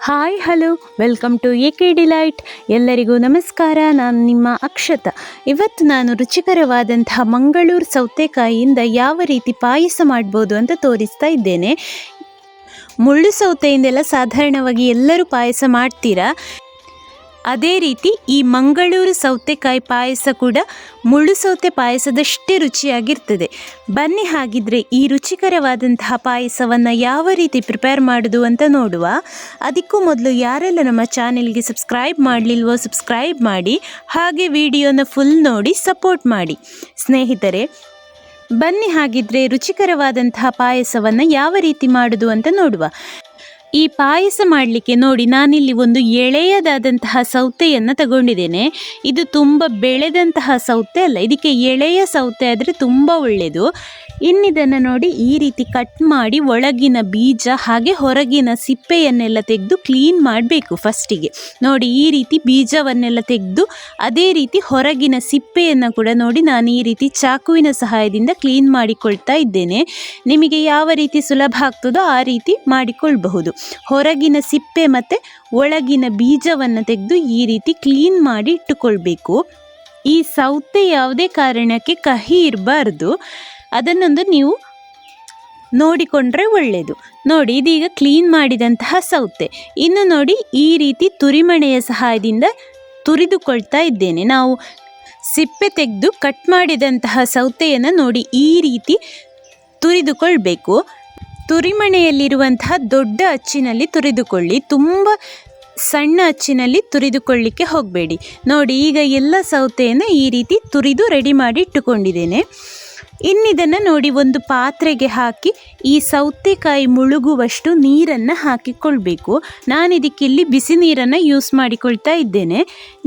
Hi hello welcome to AK Delight. ಎಲ್ಲರಿಗೂ ನಮಸ್ಕಾರ. ನಾನು ನಿಮ್ಮ ಅಕ್ಷತಾ. ಇವತ್ತು ನಾನು ರುಚಿಕರವಾದಂತಹ ಮಂಗಳೂರು ಸೌತೆಕಾಯಿಯಿಂದ ಯಾವ ರೀತಿ ಪಾಯಸ ಮಾಡ್ಬೋದು ಅಂತ ತೋರಿಸ್ತಾ ಇದ್ದೇನೆ. ಮುಳ್ಳು ಸೌತೆಯಿಂದೆಲ್ಲ ಸಾಧಾರಣವಾಗಿ ಎಲ್ಲರೂ ಪಾಯಸ ಮಾಡ್ತೀರಾ. ಅದೇ ರೀತಿ ಈ ಮಂಗಳೂರು ಸೌತೆಕಾಯಿ ಪಾಯಸ ಕೂಡ ಮುಳ್ಳು ಸೌತೆ ಪಾಯಸದಷ್ಟೇ ರುಚಿಯಾಗಿರ್ತದೆ. ಬನ್ನಿ ಹಾಗಿದ್ರೆ ಈ ರುಚಿಕರವಾದಂತಹ ಪಾಯಸವನ್ನು ಯಾವ ರೀತಿ ಪ್ರಿಪೇರ್ ಮಾಡೋದು ಅಂತ ನೋಡುವ. ಅದಕ್ಕೂ ಮೊದಲು ಯಾರೆಲ್ಲ ನಮ್ಮ ಚಾನೆಲ್ಗೆ ಸಬ್ಸ್ಕ್ರೈಬ್ ಮಾಡಲಿಲ್ವೋ ಸಬ್ಸ್ಕ್ರೈಬ್ ಮಾಡಿ, ಹಾಗೆ ವಿಡಿಯೋನ ಫುಲ್ ನೋಡಿ ಸಪೋರ್ಟ್ ಮಾಡಿ ಸ್ನೇಹಿತರೆ. ಬನ್ನಿ ಹಾಗಿದ್ರೆ ರುಚಿಕರವಾದಂತಹ ಪಾಯಸವನ್ನು ಯಾವ ರೀತಿ ಮಾಡೋದು ಅಂತ ನೋಡುವ. ಈ ಪಾಯಸ ಮಾಡಲಿಕ್ಕೆ ನೋಡಿ, ನಾನಿಲ್ಲಿ ಒಂದು ಎಳೆಯದಾದಂತಹ ಸೌತೆಯನ್ನು ತಗೊಂಡಿದ್ದೇನೆ. ಇದು ತುಂಬ ಬೆಳೆದಂತಹ ಸೌತೆ ಅಲ್ಲ, ಇದಕ್ಕೆ ಎಳೆಯ ಸೌತೆ ಆದರೆ ತುಂಬ ಒಳ್ಳೆಯದು. ಇನ್ನಿದನ್ನು ನೋಡಿ ಈ ರೀತಿ ಕಟ್ ಮಾಡಿ ಒಳಗಿನ ಬೀಜ ಹಾಗೆ ಹೊರಗಿನ ಸಿಪ್ಪೆಯನ್ನೆಲ್ಲ ತೆಗೆದು ಕ್ಲೀನ್ ಮಾಡಬೇಕು. ಫಸ್ಟಿಗೆ ನೋಡಿ ಈ ರೀತಿ ಬೀಜವನ್ನೆಲ್ಲ ತೆಗೆದು ಅದೇ ರೀತಿ ಹೊರಗಿನ ಸಿಪ್ಪೆಯನ್ನು ಕೂಡ ನೋಡಿ ನಾನು ಈ ರೀತಿ ಚಾಕುವಿನ ಸಹಾಯದಿಂದ ಕ್ಲೀನ್ ಮಾಡಿಕೊಳ್ತಾ ಇದ್ದೇನೆ. ನಿಮಗೆ ಯಾವ ರೀತಿ ಸುಲಭ ಆಗ್ತದೋ ಆ ರೀತಿ ಮಾಡಿಕೊಳ್ಬಹುದು. ಹೊರಗಿನ ಸಿಪ್ಪೆ ಮತ್ತು ಒಳಗಿನ ಬೀಜವನ್ನು ತೆಗೆದು ಈ ರೀತಿ ಕ್ಲೀನ್ ಮಾಡಿ ಇಟ್ಟುಕೊಳ್ಬೇಕು. ಈ ಸೌತೆ ಯಾವುದೇ ಕಾರಣಕ್ಕೆ ಕಹಿ ಇರಬಾರ್ದು, ಅದನ್ನೊಂದು ನೀವು ನೋಡಿಕೊಂಡ್ರೆ ಒಳ್ಳೆಯದು. ನೋಡಿ ಇದೀಗ ಕ್ಲೀನ್ ಮಾಡಿದಂತಹ ಸೌತೆ. ಇನ್ನು ನೋಡಿ ಈ ರೀತಿ ತುರಿಮಣೆಯ ಸಹಾಯದಿಂದ ತುರಿದುಕೊಳ್ತಾ ಇದ್ದೇನೆ. ನಾವು ಸಿಪ್ಪೆ ತೆಗೆದು ಕಟ್ ಮಾಡಿದಂತಹ ಸೌತೆಯನ್ನು ನೋಡಿ ಈ ರೀತಿ ತುರಿದುಕೊಳ್ಬೇಕು. ತುರಿಮಣೆಯಲ್ಲಿರುವಂತಹ ದೊಡ್ಡ ಅಚ್ಚಿನಲ್ಲಿ ತುರಿದುಕೊಳ್ಳಿ, ತುಂಬ ಸಣ್ಣ ಅಚ್ಚಿನಲ್ಲಿ ತುರಿದುಕೊಳ್ಳಿಕ್ಕೆ ಹೋಗಬೇಡಿ. ನೋಡಿ ಈಗ ಎಲ್ಲ ಸೌತೆಯನ್ನು ಈ ರೀತಿ ತುರಿದು ರೆಡಿ ಮಾಡಿ ಇಟ್ಟುಕೊಂಡಿದ್ದೇನೆ. ಇನ್ನಿದನ್ನು ನೋಡಿ ಒಂದು ಪಾತ್ರೆಗೆ ಹಾಕಿ ಈ ಸೌತೆಕಾಯಿ ಮುಳುಗುವಷ್ಟು ನೀರನ್ನು ಹಾಕಿಕೊಳ್ಬೇಕು. ನಾನಿದಕ್ಕಿಲ್ಲಿ ಬಿಸಿ ನೀರನ್ನು ಯೂಸ್ ಮಾಡಿಕೊಳ್ತಾ ಇದ್ದೇನೆ.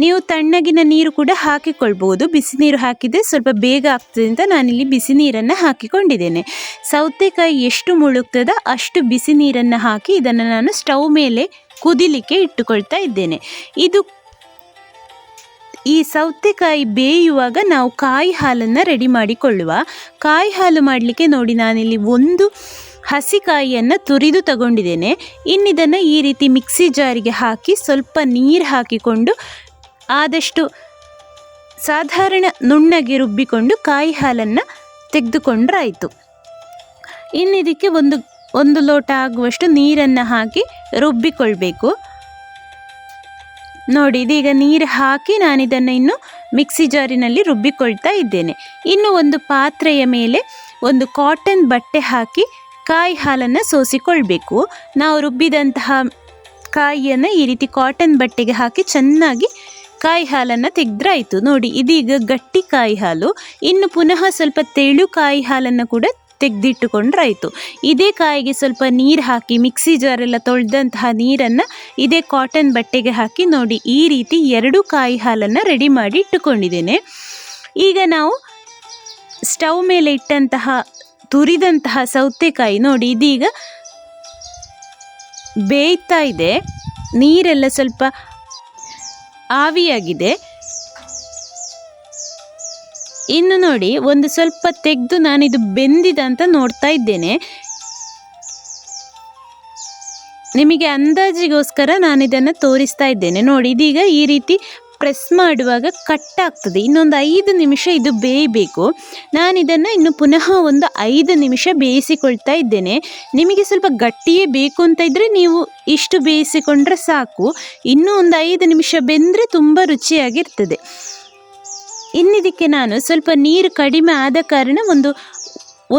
ನೀವು ತಣ್ಣಗಿನ ನೀರು ಕೂಡ ಹಾಕಿಕೊಳ್ಬೋದು. ಬಿಸಿ ನೀರು ಹಾಕಿದರೆ ಸ್ವಲ್ಪ ಬೇಗ ಆಗ್ತದೆ ಅಂತ ನಾನಿಲ್ಲಿ ಬಿಸಿ ನೀರನ್ನು ಹಾಕಿಕೊಂಡಿದ್ದೇನೆ. ಸೌತೆಕಾಯಿ ಎಷ್ಟು ಮುಳುಗ್ತದೋ ಅಷ್ಟು ಬಿಸಿ ನೀರನ್ನು ಹಾಕಿ ಇದನ್ನು ನಾನು ಸ್ಟವ್ ಮೇಲೆ ಕುದಿಲಿಕ್ಕೆ ಇಟ್ಟುಕೊಳ್ತಾ ಇದ್ದೇನೆ. ಈ ಸೌತೆಕಾಯಿ ಬೇಯುವಾಗ ನಾವು ಕಾಯಿ ಹಾಲನ್ನು ರೆಡಿ ಮಾಡಿಕೊಳ್ಳುವ. ಕಾಯಿ ಹಾಲು ಮಾಡಲಿಕ್ಕೆ ನೋಡಿ ನಾನಿಲ್ಲಿ ಒಂದು ಹಸಿಕಾಯಿಯನ್ನು ತುರಿದು ತಗೊಂಡಿದ್ದೇನೆ. ಇನ್ನಿದನ್ನು ಈ ರೀತಿ ಮಿಕ್ಸಿ ಜಾರಿಗೆ ಹಾಕಿ ಸ್ವಲ್ಪ ನೀರು ಹಾಕಿಕೊಂಡು ಆದಷ್ಟು ಸಾಧಾರಣ ನುಣ್ಣಗೆ ರುಬ್ಬಿಕೊಂಡು ಕಾಯಿ ಹಾಲನ್ನು ತೆಗೆದುಕೊಂಡ್ರಾಯಿತು. ಇನ್ನಿದಕ್ಕೆ ಒಂದು ಲೋಟ ಆಗುವಷ್ಟು ನೀರನ್ನು ಹಾಕಿ ರುಬ್ಬಿಕೊಳ್ಬೇಕು. ನೋಡಿ ಇದೀಗ ನೀರು ಹಾಕಿ ನಾನಿದನ್ನು ಇನ್ನು ಮಿಕ್ಸಿ ಜಾರಿನಲ್ಲಿ ರುಬ್ಬಿಕೊಳ್ತಾ ಇದ್ದೇನೆ. ಇನ್ನು ಒಂದು ಪಾತ್ರೆಯ ಮೇಲೆ ಒಂದು ಕಾಟನ್ ಬಟ್ಟೆ ಹಾಕಿ ಕಾಯಿ ಹಾಲನ್ನು ಸೋಸಿಕೊಳ್ಬೇಕು. ನಾವು ರುಬ್ಬಿದಂತಹ ಕಾಯಿಯನ್ನು ಈ ರೀತಿ ಕಾಟನ್ ಬಟ್ಟೆಗೆ ಹಾಕಿ ಚೆನ್ನಾಗಿ ಕಾಯಿ ಹಾಲನ್ನು ತೆಗೆದ್ರಾಯಿತು. ನೋಡಿ ಇದೀಗ ಗಟ್ಟಿ ಕಾಯಿ ಹಾಲು. ಇನ್ನು ಪುನಃ ಸ್ವಲ್ಪ ತೆಳು ಕಾಯಿ ಹಾಲನ್ನು ಕೂಡ ತೆಗೆದಿಟ್ಟುಕೊಂಡ್ರಾಯಿತು. ಇದೇ ಕಾಯಿಗೆ ಸ್ವಲ್ಪ ನೀರು ಹಾಕಿ ಮಿಕ್ಸಿ ಜಾರೆಲ್ಲ ತೊಳೆದಂತಹ ನೀರನ್ನು ಇದೇ ಕಾಟನ್ ಬಟ್ಟೆಗೆ ಹಾಕಿ ನೋಡಿ ಈ ರೀತಿ 2 ಕಾಯಿ ಹಾಲನ್ನು ರೆಡಿ ಮಾಡಿ ಇಟ್ಟುಕೊಂಡಿದ್ದೇನೆ. ಈಗ ನಾವು ಸ್ಟವ್ ಮೇಲೆ ಇಟ್ಟಂತಹ ತುರಿದಂತಹ ಸೌತೆಕಾಯಿ ನೋಡಿ ಇದೀಗ ಬೇಯ್ತಾ ಇದೆ. ನೀರೆಲ್ಲ ಸ್ವಲ್ಪ ಆವಿಯಾಗಿದೆ. ಇನ್ನು ನೋಡಿ ಒಂದು ಸ್ವಲ್ಪ ತೆಗೆದು ನಾನಿದು ಬೆಂದಿದ ಅಂತ ನೋಡ್ತಾ ಇದ್ದೇನೆ. ನಿಮಗೆ ಅಂದಾಜಿಗೋಸ್ಕರ ನಾನಿದನ್ನು ತೋರಿಸ್ತಾ ಇದ್ದೇನೆ. ನೋಡಿ ಇದೀಗ ಈ ರೀತಿ ಪ್ರೆಸ್ ಮಾಡುವಾಗ ಕಟ್ ಆಗ್ತದೆ. ಇನ್ನೊಂದು 5 ನಿಮಿಷ ಇದು ಬೇಯಬೇಕು. ನಾನಿದನ್ನು ಇನ್ನು ಪುನಃ ಒಂದು 5 ನಿಮಿಷ ಬೇಯಿಸಿಕೊಳ್ತಾ ಇದ್ದೇನೆ. ನಿಮಗೆ ಸ್ವಲ್ಪ ಗಟ್ಟಿಯೇ ಬೇಕು ಅಂತ ಇದ್ದರೆ ನೀವು ಇಷ್ಟು ಬೇಯಿಸಿಕೊಂಡ್ರೆ ಸಾಕು. ಇನ್ನೂ ಒಂದು 5 ನಿಮಿಷ ಬೆಂದರೆ ತುಂಬ ರುಚಿಯಾಗಿರ್ತದೆ. ಇನ್ನಿದಕ್ಕೆ ನಾನು ಸ್ವಲ್ಪ ನೀರು ಕಡಿಮೆ ಆದ ಕಾರಣ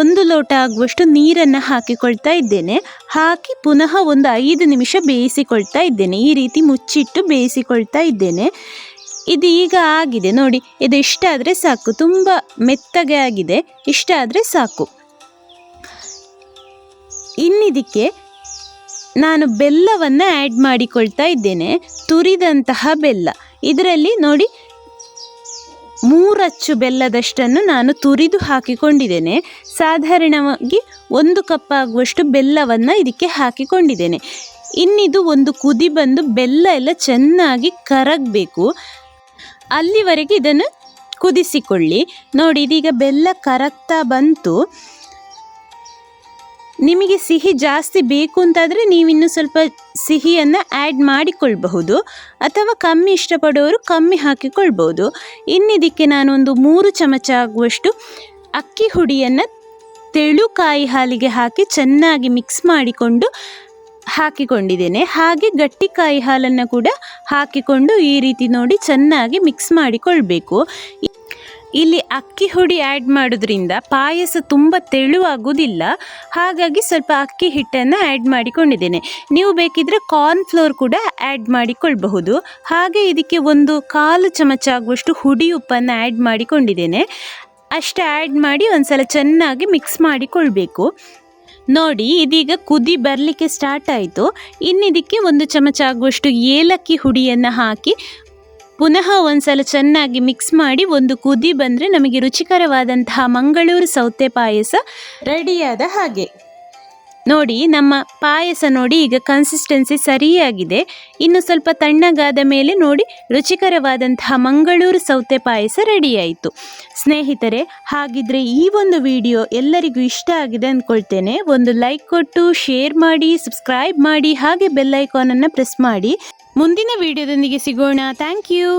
ಒಂದು ಲೋಟ ಆಗುವಷ್ಟು ನೀರನ್ನು ಹಾಕಿಕೊಳ್ತಾ ಇದ್ದೇನೆ. ಹಾಕಿ ಪುನಃ ಒಂದು 5 ನಿಮಿಷ ಬೇಯಿಸಿಕೊಳ್ತಾ ಇದ್ದೇನೆ. ಈ ರೀತಿ ಮುಚ್ಚಿಟ್ಟು ಬೇಯಿಸಿಕೊಳ್ತಾ ಇದ್ದೇನೆ. ಇದು ಈಗ ಆಗಿದೆ ನೋಡಿ. ಇದು ಇಷ್ಟಾದರೆ ಸಾಕು, ತುಂಬ ಮೆತ್ತಗೆ ಆಗಿದೆ. ಇಷ್ಟ ಆದರೆ ಸಾಕು. ಇನ್ನಿದಕ್ಕೆ ನಾನು ಬೆಲ್ಲವನ್ನು ಆ್ಯಡ್ ಮಾಡಿಕೊಳ್ತಾ ಇದ್ದೇನೆ. ತುರಿದಂತಹ ಬೆಲ್ಲ. ಇದರಲ್ಲಿ ನೋಡಿ 3 ಅಚ್ಚು ಬೆಲ್ಲದಷ್ಟನ್ನು ನಾನು ತುರಿದು ಹಾಕಿಕೊಂಡಿದ್ದೇನೆ. ಸಾಧಾರಣವಾಗಿ 1 ಕಪ್ ಆಗುವಷ್ಟು ಬೆಲ್ಲವನ್ನು ಇದಕ್ಕೆ ಹಾಕಿಕೊಂಡಿದ್ದೇನೆ. ಇನ್ನಿದು ಒಂದು ಕುದಿ ಬಂದು ಬೆಲ್ಲ ಎಲ್ಲ ಚೆನ್ನಾಗಿ ಕರಗಬೇಕು. ಅಲ್ಲಿವರೆಗೆ ಇದನ್ನು ಕುದಿಸಿಕೊಳ್ಳಿ. ನೋಡಿ ಇದೀಗ ಬೆಲ್ಲ ಕರಗ್ತಾ ಬಂತು. ನಿಮಗೆ ಸಿಹಿ ಜಾಸ್ತಿ ಬೇಕು ಅಂತಾದರೆ ನೀವಿನ್ನೂ ಸ್ವಲ್ಪ ಸಿಹಿಯನ್ನು ಆ್ಯಡ್ ಮಾಡಿಕೊಳ್ಬಹುದು, ಅಥವಾ ಕಮ್ಮಿ ಇಷ್ಟಪಡೋರು ಕಮ್ಮಿ ಹಾಕಿಕೊಳ್ಬೋದು. ಇನ್ನಿದಕ್ಕೆ ನಾನೊಂದು 3 ಚಮಚ ಆಗುವಷ್ಟು ಅಕ್ಕಿ ಹುಡಿಯನ್ನು ತೆಳು ಕಾಯಿ ಹಾಲಿಗೆ ಹಾಕಿ ಚೆನ್ನಾಗಿ ಮಿಕ್ಸ್ ಮಾಡಿಕೊಂಡು ಹಾಕಿಕೊಂಡಿದ್ದೇನೆ. ಹಾಗೆ ಗಟ್ಟಿ ಕಾಯಿ ಹಾಲನ್ನು ಕೂಡ ಹಾಕಿಕೊಂಡು ಈ ರೀತಿ ನೋಡಿ ಚೆನ್ನಾಗಿ ಮಿಕ್ಸ್ ಮಾಡಿಕೊಳ್ಬೇಕು. ಇಲ್ಲಿ ಅಕ್ಕಿ ಹುಡಿ ಆ್ಯಡ್ ಮಾಡೋದ್ರಿಂದ ಪಾಯಸ ತುಂಬ ತೆಳುವಾಗುವುದಿಲ್ಲ, ಹಾಗಾಗಿ ಸ್ವಲ್ಪ ಅಕ್ಕಿ ಹಿಟ್ಟನ್ನು ಆ್ಯಡ್ ಮಾಡಿಕೊಂಡಿದ್ದೇನೆ. ನೀವು ಬೇಕಿದ್ರೆ ಕಾರ್ನ್ಫ್ಲೋರ್ ಕೂಡ ಆ್ಯಡ್ ಮಾಡಿಕೊಳ್ಬಹುದು. ಹಾಗೆ ಇದಕ್ಕೆ 1/4 ಚಮಚ ಆಗುವಷ್ಟು ಹುಡಿ ಉಪ್ಪನ್ನು ಆ್ಯಡ್ ಮಾಡಿಕೊಂಡಿದ್ದೇನೆ. ಅಷ್ಟು ಆ್ಯಡ್ ಮಾಡಿ ಒಂದ್ಸಲ ಚೆನ್ನಾಗಿ ಮಿಕ್ಸ್ ಮಾಡಿಕೊಳ್ಬೇಕು. ನೋಡಿ, ಇದೀಗ ಕುದಿ ಬರಲಿಕ್ಕೆ ಸ್ಟಾರ್ಟ್ ಆಯಿತು. ಇನ್ನಿದಕ್ಕೆ 1 ಚಮಚ ಆಗುವಷ್ಟು ಏಲಕ್ಕಿ ಹುಡಿಯನ್ನು ಹಾಕಿ ಪುನಃ ಒಂದ್ಸಲ ಚೆನ್ನಾಗಿ ಮಿಕ್ಸ್ ಮಾಡಿ ಒಂದು ಕುದಿ ಬಂದರೆ ನಮಗೆ ರುಚಿಕರವಾದಂತಹ ಮಂಗಳೂರು ಸೌತೆ ಪಾಯಸ ರೆಡಿಯಾದ ಹಾಗೆ. ನೋಡಿ, ನಮ್ಮ ಪಾಯಸ ನೋಡಿ ಈಗ ಕನ್ಸಿಸ್ಟೆನ್ಸಿ ಸರಿಯಾಗಿದೆ. ಇನ್ನು ಸ್ವಲ್ಪ ತಣ್ಣಗಾದ ಮೇಲೆ ನೋಡಿ ರುಚಿಕರವಾದಂತಹ ಮಂಗಳೂರು ಸೌತೆ ಪಾಯಸ ರೆಡಿಯಾಯಿತು. ಸ್ನೇಹಿತರೆ, ಹಾಗಿದ್ರೆ ಈ ಒಂದು ವಿಡಿಯೋ ಎಲ್ಲರಿಗೂ ಇಷ್ಟ ಆಗಿದೆ ಅಂದ್ಕೊಳ್ತೇನೆ. ಒಂದು ಲೈಕ್ ಕೊಟ್ಟು ಶೇರ್ ಮಾಡಿ, ಸಬ್ಸ್ಕ್ರೈಬ್ ಮಾಡಿ, ಹಾಗೆ ಬೆಲ್ ಐಕಾನನ್ನು ಪ್ರೆಸ್ ಮಾಡಿ. ಮುಂದಿನ ವಿಡಿಯೋದೊಂದಿಗೆ ಸಿಗೋಣ. Thank you.